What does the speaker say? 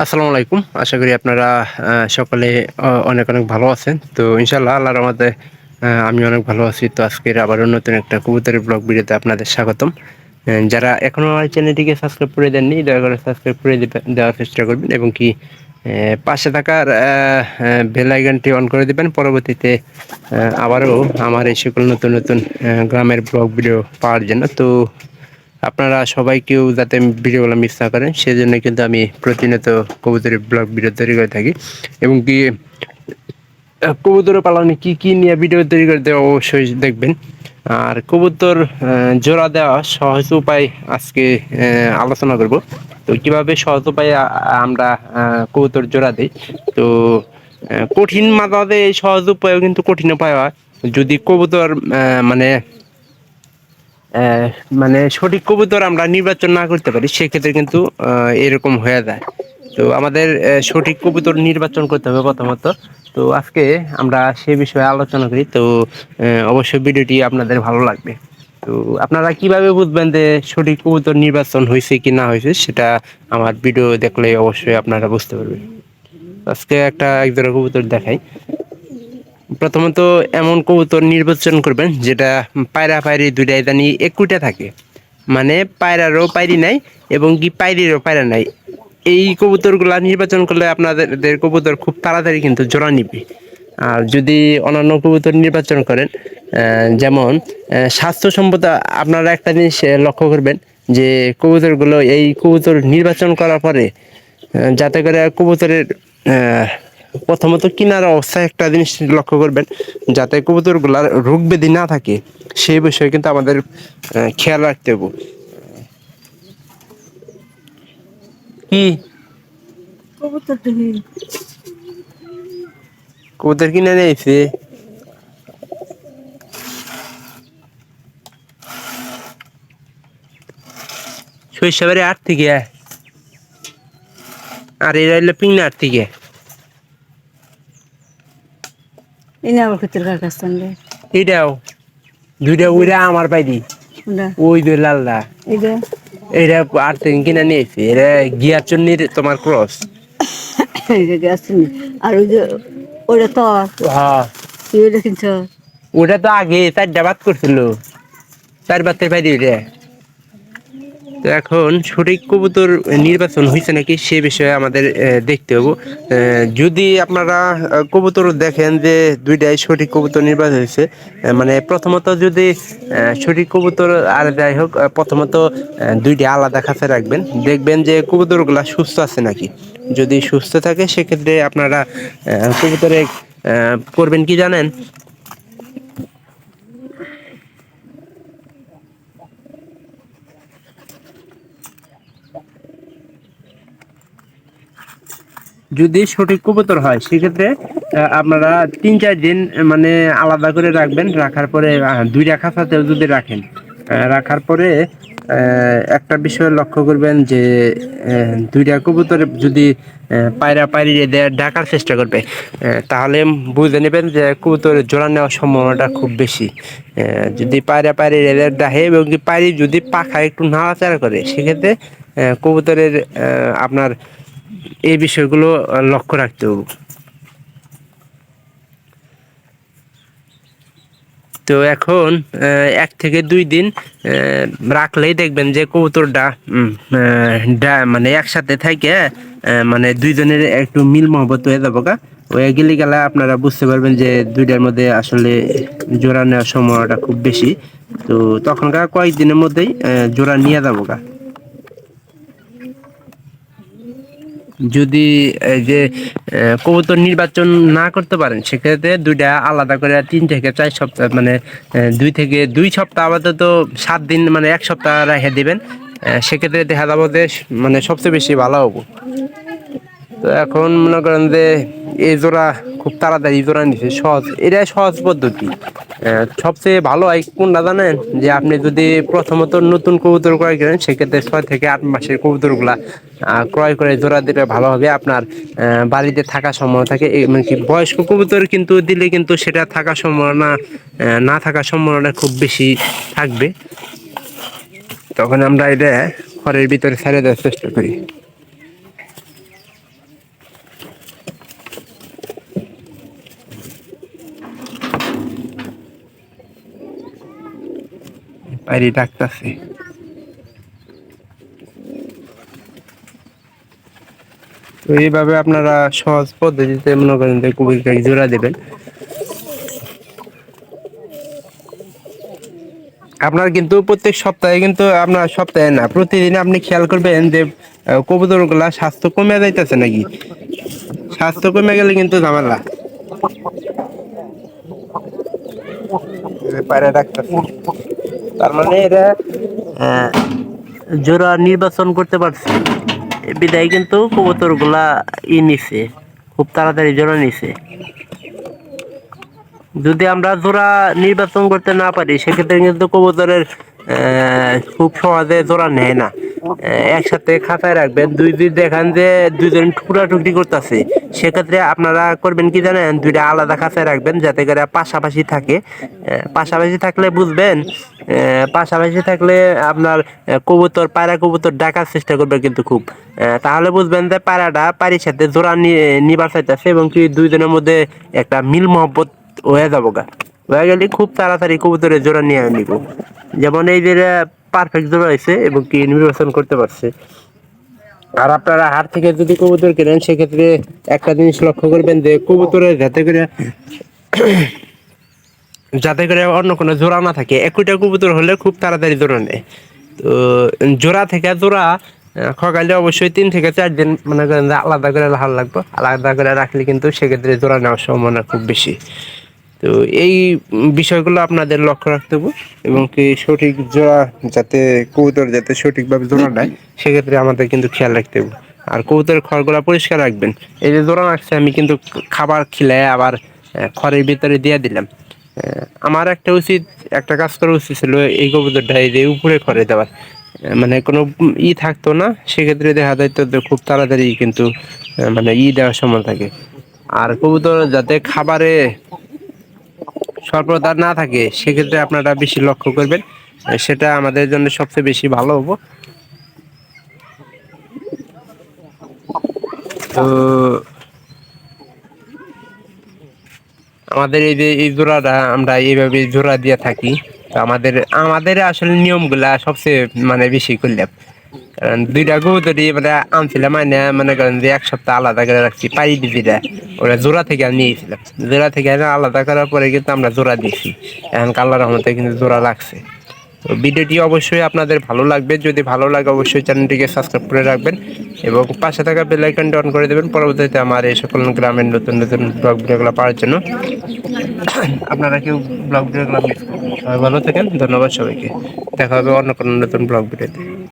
আসসালামু আলাইকুম। আশা করি আপনারা সকলে অনেক, অনেক ভালো আছেন। তো ইনশাআল্লাহ আল্লাহর রহমতে আমি অনেক ভালো আছি। তো আজকের আবারও নতুন একটা কবুতরের ব্লগ ভিডিওতে আপনাদের স্বাগতম। যারা এখনো আমার চ্যানেলটিকে সাবস্ক্রাইব করে দেননি, দয়া করে সাবস্ক্রাইব করে দেওয়ার চেষ্টা করবেন এবং কি পাশে থাকার বেল আইকনটি অন করে দিবেন। পরবর্তীতে আবারও আমার এই সকল নতুন, নতুন গ্রামের ব্লগ ভিডিও পাওয়ার জন্য। তো আপনারা সবাই কেউ যাতে ভিডিওগুলো মিস না করেন সেজন্য কিন্তু আমি প্রতিনিয়ত কবুতরের ব্লগ ভিডিও তৈরি করে থাকি এবং কি কবুতর পালনে কি কি নিয়ে ভিডিও তৈরি করতে অবশ্যই দেখবেন। আর কবুতর জোড়া দেওয়া সহজ উপায় আজকে আলোচনা করব। তো কিভাবে সহজ উপায়ে আমরা কবুতর জোড়া দিই। তো কঠিন মাঝে সহজ উপায়ও কিন্তু কঠিন উপায় হয় যদি কবুতর মানে আহ, মানে সঠিক কবুতর আমরা নির্বাচন না করতে পারি সেক্ষেত্রে কিন্তু এরকম হয়ে যায়। তো আমাদের সঠিক কবুতর নির্বাচন করতে হবে প্রথমত। তো আজকে আমরা সে বিষয়ে আলোচনা করি। তো অবশ্যই ভিডিওটি আপনাদের ভালো লাগবে। তো আপনারা কিভাবে বুঝবেন যে সঠিক কবুতর নির্বাচন হয়েছে কি না হয়েছে সেটা আমার ভিডিও দেখলে অবশ্যই আপনারা বুঝতে পারবেন। আজকে এক জোড়া কবুতর দেখাই। প্রথমত এমন কবুতর নির্বাচন করবেন যেটা পায়রা পায়রি দুইটাই জানি একুটে থাকে, মানে পায়রারও পায়রি নাই এবং কি পায়রিরও পায়রা নাই। এই কবুতরগুলা নির্বাচন করলে আপনাদের কবুতর খুব তাড়াতাড়ি কিন্তু জোড়া নিবে। আর যদি অন্যান্য কবুতর নির্বাচন করেন যেমন স্বাস্থ্যসম্মত, আপনারা একটা জিনিস লক্ষ্য করবেন যে কবুতরগুলো এই কবুতর নির্বাচন করার পরে যাতে করে কবুতরের প্রথমত কিনার অবস্থায় একটা জিনিস লক্ষ্য করবেন যাতে কবুতরগুলার রোগ ব্যাধি না থাকে, সেই বিষয়ে কিন্তু আমাদের খেয়াল রাখতে হবে। কি কবুতর কিনে নিয়েছে শৈশবের আট থেকে, আর এরা হইলো পিংনা আট থেকে। এটাও দুইটা উইরা আমার পাইদি ওই দুই লালদা এটা আট থেকে কিনে নিয়েছে। এরা গিয়ার চন্নির তোমার ক্রস। আর ওই যে ওটা তো হ্যাঁ তুই ওটা কিনছ ওটা তো আগে চারটা বাদ করছিল, চার বাচ্চার পাই দিয়ে। তো এখন সঠিক কবুতর নির্বাচন হয়েছে নাকি সে বিষয়ে আমাদের দেখতে হবে। যদি আপনারা কবুতর দেখেন যে দুইটাই সঠিক কবুতর নির্বাচন হয়েছে, মানে প্রথমত যদি সঠিক কবুতর, আর যাই হোক প্রথমত দুইটা আলাদা খাঁচা রাখবেন, দেখবেন যে কবুতরগুলা সুস্থ আছে নাকি। যদি সুস্থ থাকে সেক্ষেত্রে আপনারা কবুতরে করবেন কি জানেন, যদি সঠিক কবুতর হয় সেক্ষেত্রে আপনারা 3-4 দিন মানে আলাদা করে রাখবেন। রাখার পরে দুইটা খাঁচাতেও যদি রাখেন, রাখার পরে একটা বিষয় লক্ষ্য করবেন যে দুইটা কবুতর যদি পায়রা পায়রি ডাকার চেষ্টা করবে, তাহলে বুঝে নেবেন যে কবুতরের জোড়া নেওয়ার সম্ভাবনাটা খুব বেশি। যদি পায়রা পায়রি এদের ডাহে এবং কি পায়রি যদি পাখা একটু নাড়াচাড়া করে সেক্ষেত্রে কবুতরের আপনার এই বিষয়গুলো লক্ষ্য রাখতে হবে। তো এখন 1 থেকে 2 দিন রাখলেই দেখবেন যে কবুতরটা মানে একসাথে থাকে, মানে দুইজনের একটু মিল মহব্বত হয়ে যাবো গা। ওই গেলে গেলে আপনারা বুঝতে পারবেন যে দুইটার মধ্যে আসলে জোড়া নেওয়ার সম্ভাবনাটা খুব বেশি। তো তখনকার কয়েকদিনের মধ্যেই জোড়া নিয়ে যাবো গা। যদি এই যে কবুতর নির্বাচন না করতে পারেন সেক্ষেত্রে দুইটা আলাদা করে 3 থেকে 4 সপ্তাহ, মানে 2 থেকে 2 সপ্তাহ আপাতত 7 দিন মানে 1 সপ্তাহ রেখে দিবেন। সেক্ষেত্রে দেখা যাবো যে মানে সবচেয়ে বেশি ভালো হবো। তো এখন মনে করেন যে এই জোড়া খুব তাড়াতাড়ি জোড়া নিছে, সহজ, এটাই সহজ পদ্ধতি। সবচেয়ে ভালো হয় কোনটা জানেন, যে আপনি যদি প্রথমত নতুন কবুতর ক্রয় করেন সেক্ষেত্রে 6 থেকে 8 মাসের কবুতরগুলা ক্রয় করে জোড়া দিলে ভালো হবে। আপনার বাড়িতে থাকার সম্ভাবনা থাকে, মানে কি বয়স্ক কবুতর কিন্তু দিলে কিন্তু সেটা থাকার সম্ভাবনা না থাকার সম্ভাবনা খুব বেশি থাকবে। তখন আমরা এটা ঘরের ভিতরে ছেড়ে দেওয়ার চেষ্টা করি। পায়রি ডাকতেছে। তো এইভাবে আপনারা সহজ পদ্ধতিতে মনে করেন যে কবুতরকে জোড়া দেবেন। আপনার কিন্তু প্রত্যেক সপ্তাহে কিন্তু আপনার সপ্তাহে না প্রতিদিন আপনি খেয়াল করবেন যে কবুতর গুলা স্বাস্থ্য কমে যাইতেছে নাকি। স্বাস্থ্য কমে গেলে কিন্তু ঝামেলা। পায়রা ডাকতেছে, তার মানে এরা আহ, জোড়া নির্বাচন করতে পারছে, বিদায় কিন্তু কবুতর গুলা নিছে, খুব তাড়াতাড়ি জোড়া নিছে। যদি আমরা জোড়া নির্বাচন করতে না পারি সেক্ষেত্রে কিন্তু কবুতরের খুব সহজে জোড়া নেয় না। একসাথে খাঁচায় রাখবেন, দুই দুই দেখান যে দুইজন টুকরাটুকরি করতেছে, সেক্ষেত্রে আপনারা করবেন কি জানেন, দুইটা আলাদা খাঁচায় রাখবেন যাতে করে পাশাপাশি থাকে। পাশাপাশি থাকলে বুঝবেন, পাশাপাশি থাকলে আপনার কবুতর পায়রা কবুতর ডাকার চেষ্টা করবে কিন্তু খুব, তাহলে বুঝবেন যে পায়রাটা পায়রির সাথে জোড়া নিবার চাইতেছে এবং কি দুইজনের মধ্যে একটা মিল মহব্বত হয়ে যাবো গা। হয়ে গেলে খুব তাড়াতাড়ি কবুতরের জোড়া নিয়ে নিব। যেমন এই যে পারফেক্ট জোড়া হয়েছে এবং কি নির্বাচন করতে পারছে। আর আপনারা হাট থেকে যদি কবুতর কেনেন সেক্ষেত্রে একটা জিনিস লক্ষ্য করবেন যে কবুতরের যাতে করে অন্য কোনো জোড়া না থাকে। একইটা কবুতর হলে খুব তাড়াতাড়ি জোড়া নেয়। তো জোড়া থেকে জোড়া খগাইলে অবশ্যই 3 থেকে 4 দিন মনে করেন যে আলাদা করে রাখার লাগবে। আলাদা করে রাখলে কিন্তু সেক্ষেত্রে জোড়া নেওয়ার সম্ভাবনা খুব বেশি। তো এই বিষয়গুলো আপনাদের লক্ষ্য রাখতে হবে এবং কি সঠিক জোড়া যাতে কবুতর যাতে সঠিকভাবে জোড়া নেয় সেক্ষেত্রে আমাদের কিন্তু খেয়াল রাখতে হবে। আর কবুতরের খড়গুলা পরিষ্কার রাখবেন। এই যে জোড়া রাখছে আমি কিন্তু খাবার খিলায় আবার খড়ের ভিতরে দিয়ে দিলাম। আমার একটা কাজ করা উচিত ছিল এই কবুতরটা এই যে উপরে খড়ে দেওয়ার, মানে কোনো থাকতো না, সেক্ষেত্রে দেখা যাইতো যে খুব তাড়াতাড়ি কিন্তু মানে দেওয়ার সময় থাকে। আর কবুতর যাতে খাবারে স্বল্পতা না থাকে সেক্ষেত্রে আপনারা বেশি লক্ষ্য করবেন, সেটা আমাদের জন্য সবচেয়ে বেশি ভালো হবো। তো আমাদের এই যে এই জোড়াটা আমরা এইভাবে জোড়া দিয়ে থাকি। তো আমাদের আসলে নিয়মগুলা সবচেয়ে মানে বেশি করলাম, কারণ দুইটা কবুতরই মানে আনছিলাম মনে করেন যে 1 সপ্তাহ আলাদা করে রাখছি পাই দিদিরা, ওরা জোড়া থেকে নিয়েছিলাম, জোড়া থেকে আলাদা করার পরে কিন্তু আমরা জোড়া দিয়েছি। এখন আল্লাহর রহমতে কিন্তু জোড়া লাগছে। তো ভিডিওটি অবশ্যই আপনাদের ভালো লাগবে, যদি ভালো লাগে অবশ্যই চ্যানেলটিকে সাবস্ক্রাইব করে রাখবেন এবং পাশে থাকা বেল আইকনটি অন করে দেবেন পরবর্তীতে আমার এই সকল গ্রামের নতুন নতুন ব্লগ ভিডিওগুলো পাওয়ার জন্য। আপনারা কেউ ব্লগ ভিডিওগুলো মিস করবেন। সবাই ভালো থাকেন, ধন্যবাদ সবাইকে, দেখা হবে অন্য কোনো নতুন ব্লগ ভিডিওতে।